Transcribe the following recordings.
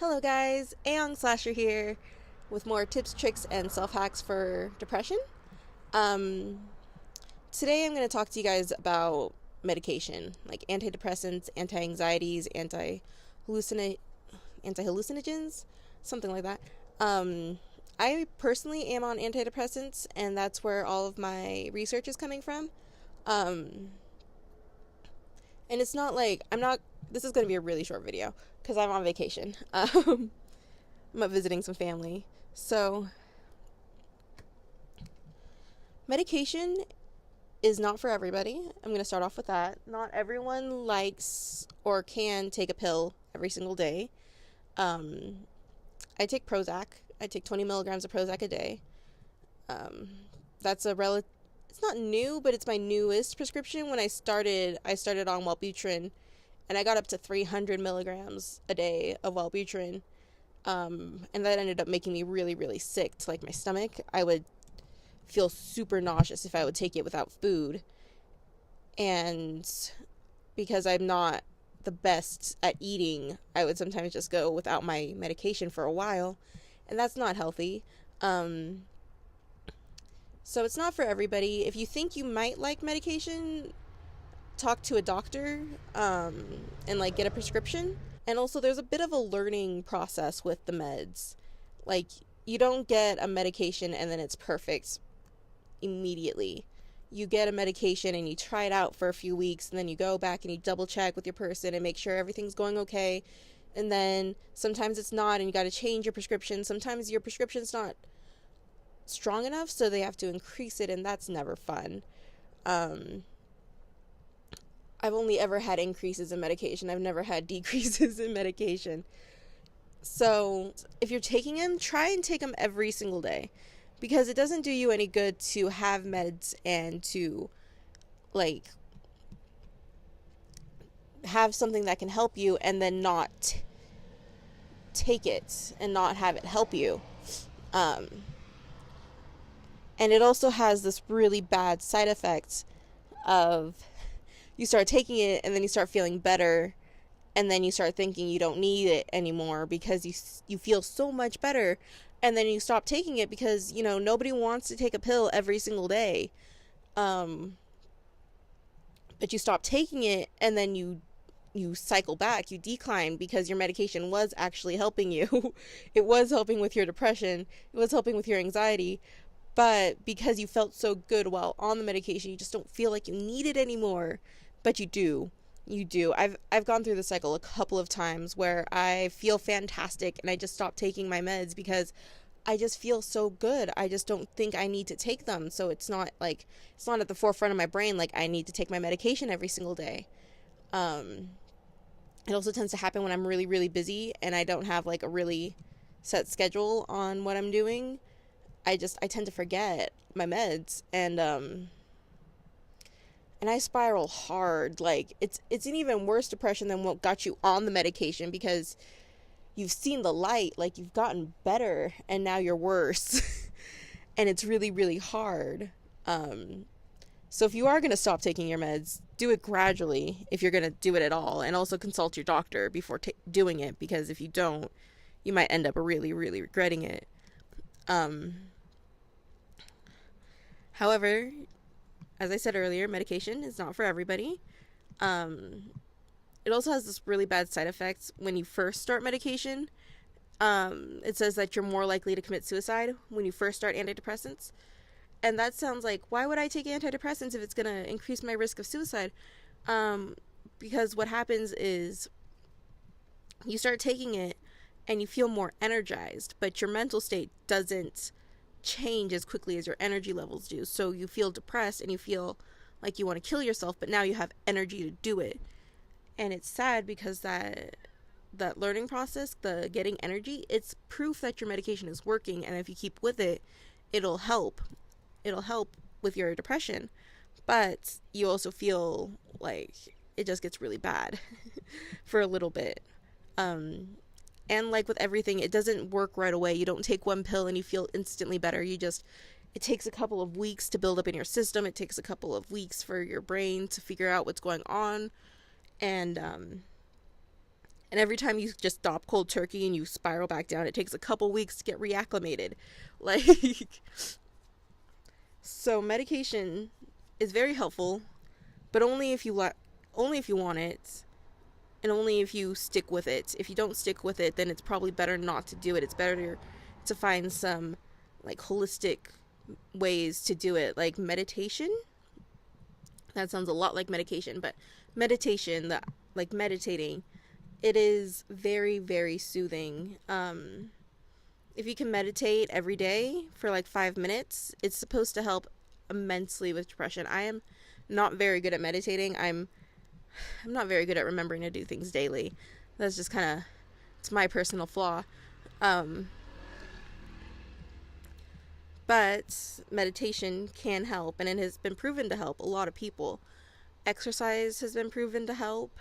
Hello guys, Aeon Slasher here with more tips, tricks, and self-hacks for depression. Um, Today I'm going to talk to you guys about medication, like antidepressants, anti-anxieties, anti-hallucinogens, something like that. I personally am on antidepressants, and that's where all of my research is coming from. Um, and it's not like, this is going to be a really short video because I'm on vacation. I'm up visiting some family. So, medication is not for everybody. I'm going to start off with that. Not everyone likes or can take a pill every single day. I take Prozac. I take 20 milligrams of Prozac a day. That's it's not new, but it's my newest prescription. When I started on Wellbutrin, and I got up to 300 milligrams a day of Wellbutrin. And that ended up making me really, really sick to like my stomach. I would feel super nauseous if I would take it without food. And because I'm not the best at eating, I would sometimes just go without my medication for a while. And that's not healthy. So it's not for everybody. If you think you might like medication, talk to a doctor, and like get a prescription. And also there's a bit of a learning process with the meds. Like, you don't get a medication and then it's perfect immediately. You get a medication and you try it out for a few weeks, and then you go back and you double check with your person and make sure everything's going okay. And then sometimes it's not, and you got to change your prescription. Sometimes your prescription's not strong enough, so they have to increase it, and that's never fun. I've only ever had increases in medication. I've never had decreases in medication. So if you're taking them, try and take them every single day, because it doesn't do you any good to have meds and to like have something that can help you and then not take it and not have it help you. And it also has this really bad side effect of, you start taking it and then you start feeling better, and then you start thinking you don't need it anymore because you feel so much better, and then you stop taking it because, nobody wants to take a pill every single day. But you stop taking it, and then you cycle back, you decline, because your medication was actually helping you. It was helping with your depression, it was helping with your anxiety, but because you felt so good while on the medication, you just don't feel like you need it anymore. But you do. I've gone through the cycle a couple of times where I feel fantastic and I just stop taking my meds because I just feel so good. I just don't think I need to take them. So it's not at the forefront of my brain like I need to take my medication every single day. It also tends to happen when I'm really, really busy and I don't have like a really set schedule on what I'm doing. I tend to forget my meds, and I spiral hard. Like, it's an even worse depression than what got you on the medication, because you've seen the light, like you've gotten better, and now you're worse. And it's really, really hard. So if you are going to stop taking your meds, do it gradually if you're going to do it at all, and also consult your doctor before doing it, because if you don't, you might end up really, really regretting it. However, as I said earlier, medication is not for everybody. It also has this really bad side effect when you first start medication. It says that you're more likely to commit suicide when you first start antidepressants. And that sounds like, why would I take antidepressants if it's going to increase my risk of suicide? Because what happens is you start taking it and you feel more energized, but your mental state doesn't change as quickly as your energy levels do. So you feel depressed and you feel like you want to kill yourself, but now you have energy to do it. And it's sad because that learning process, the getting energy, it's proof that your medication is working, and if you keep with it, it'll help with your depression. But you also feel like it just gets really bad for a little bit. And like with everything, it doesn't work right away. You don't take one pill and you feel instantly better. It takes a couple of weeks to build up in your system. It takes a couple of weeks for your brain to figure out what's going on. And And every time you just stop cold turkey and you spiral back down, it takes a couple weeks to get reacclimated. Like, so medication is very helpful, but only if you only if you want it, and only if you stick with it. If you don't stick with it, then it's probably better not to do it. It's better to find some like holistic ways to do it, like meditation. That sounds a lot like medication, but meditation, like meditating, it is very, very soothing. If you can meditate every day for like 5 minutes, it's supposed to help immensely with depression. I am not very good at meditating. I'm not very good at remembering to do things daily. That's just kind of, it's my personal flaw. But meditation can help, and it has been proven to help a lot of people. Exercise has been proven to help.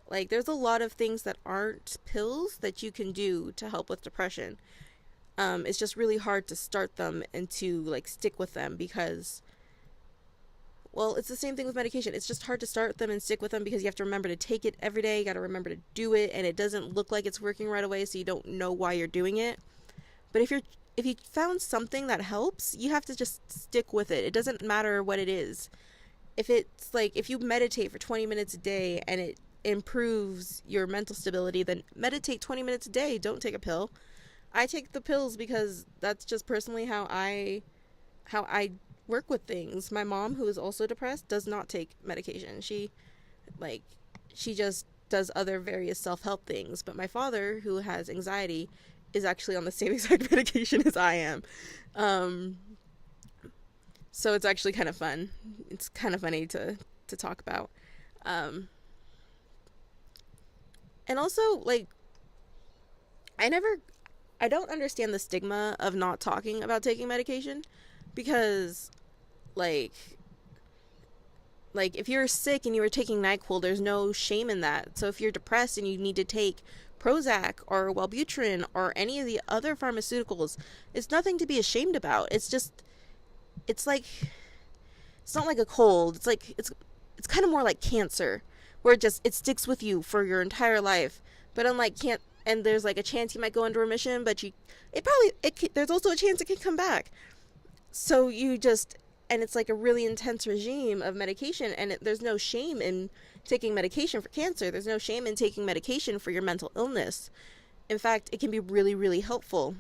Like, there's a lot of things that aren't pills that you can do to help with depression. It's just really hard to start them and to, like, stick with them because, well, it's the same thing with medication. It's just hard to start them and stick with them because you have to remember to take it every day. You got to remember to do it, and it doesn't look like it's working right away, so you don't know why you're doing it. But if you found something that helps, you have to just stick with it. It doesn't matter what it is. If it's like, if you meditate for 20 minutes a day and it improves your mental stability, then meditate 20 minutes a day. Don't take a pill. I take the pills because that's just personally how I work with things. My mom, who is also depressed, does not take medication. She just does other various self-help things. But my father, who has anxiety, is actually on the same exact medication as I am. So it's actually kind of fun. It's kind of funny to talk about. And also, like, I don't understand the stigma of not talking about taking medication, because like if you're sick and you were taking NyQuil, there's no shame in that. So if you're depressed and you need to take Prozac or Wellbutrin or any of the other pharmaceuticals, it's nothing to be ashamed about. It's like, it's not like a cold. It's like, it's kind of more like cancer, where it sticks with you for your entire life. But unlike and there's like a chance you might go into remission, but there's also a chance it can come back. So and it's like a really intense regime of medication, and there's no shame in taking medication for cancer. There's no shame in taking medication for your mental illness. In fact, it can be really, really helpful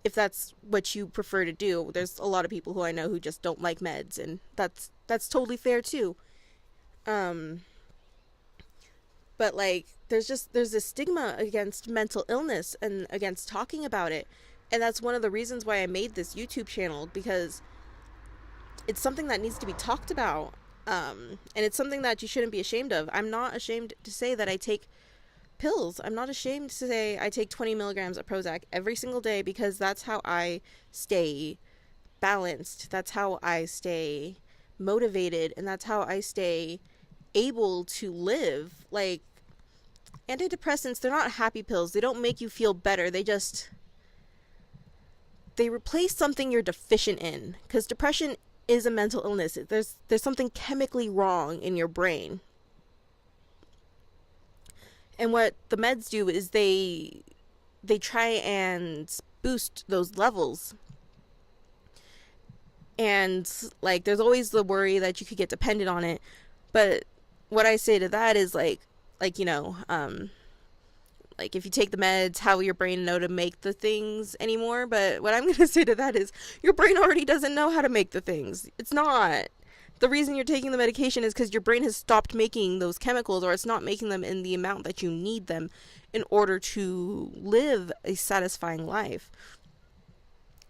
if that's what you prefer to do. There's a lot of people who I know who just don't like meds, and that's totally fair too. But like, there's this stigma against mental illness and against talking about it. And that's one of the reasons why I made this YouTube channel, because it's something that needs to be talked about. And it's something that you shouldn't be ashamed of. I'm not ashamed to say that I take pills. I'm not ashamed to say I take 20 milligrams of Prozac every single day, because that's how I stay balanced. That's how I stay motivated, and that's how I stay able to live. Like, antidepressants, they're not happy pills. They don't make you feel better. They replace something you're deficient in, because depression is a mental illness. There's something chemically wrong in your brain. And what the meds do is they try and boost those levels. And like, there's always the worry that you could get dependent on it. But what I say to that is like if you take the meds, how will your brain know to make the things anymore? But what I'm going to say to that is, your brain already doesn't know how to make the things. It's not. The reason you're taking the medication is because your brain has stopped making those chemicals, or it's not making them in the amount that you need them in order to live a satisfying life.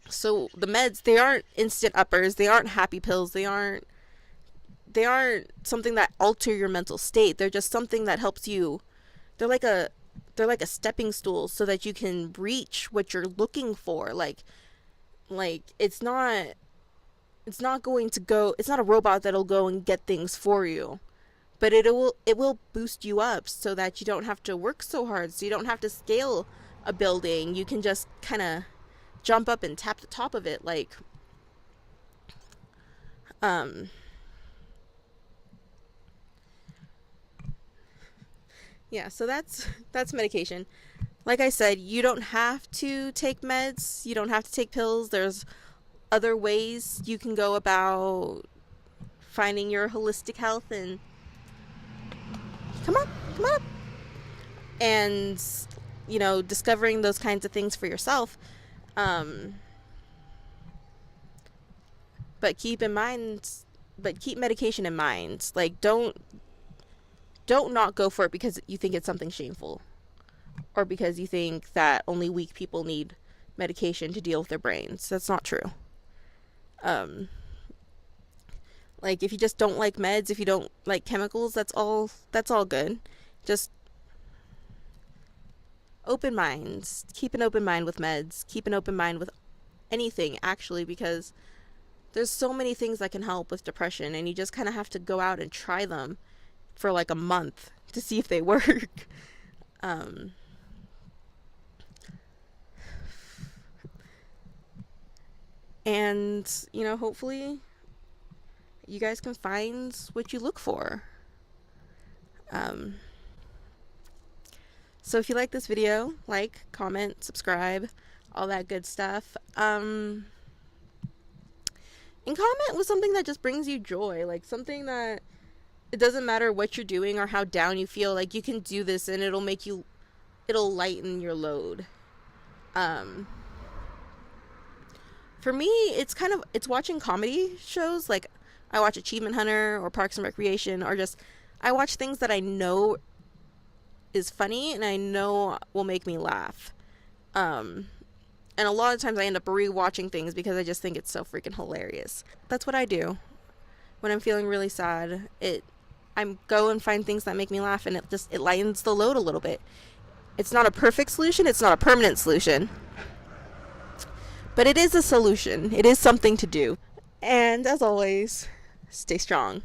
So the meds, they aren't instant uppers. They aren't happy pills. They aren't something that alter your mental state. They're just something that helps you. They're like a stepping stool so that you can reach what you're looking for. Like it's not going to go, it's not a robot that'll go and get things for you, but it will boost you up so that you don't have to work so hard, so you don't have to scale a building. You can just kind of jump up and tap the top of it. Like, Yeah, so that's medication. Like I said, you don't have to take meds, you don't have to take pills. There's other ways you can go about finding your holistic health and come on, come on. And discovering those kinds of things for yourself. Um but keep medication in mind. Like don't not go for it because you think it's something shameful, or because you think that only weak people need medication to deal with their brains. That's not true. Like, if you just don't like meds, if you don't like chemicals, that's all good. Just open minds. Keep an open mind with meds. Keep an open mind with anything, actually, because there's so many things that can help with depression, and you just kind of have to go out and try them for like a month to see if they work. And hopefully you guys can find what you look for. So if you like this video, like, comment, subscribe, all that good stuff. And comment with something that just brings you joy, like something that it doesn't matter what you're doing or how down you feel, like you can do this and it'll lighten your load. For me, it's watching comedy shows. Like, I watch Achievement Hunter or Parks and Recreation, or just I watch things that I know is funny and I know will make me laugh. And a lot of times I end up rewatching things because I just think it's so freaking hilarious. That's what I do when I'm feeling really sad. I go and find things that make me laugh, and it lightens the load a little bit. It's not a perfect solution. It's not a permanent solution. But it is a solution. It is something to do. And as always, stay strong.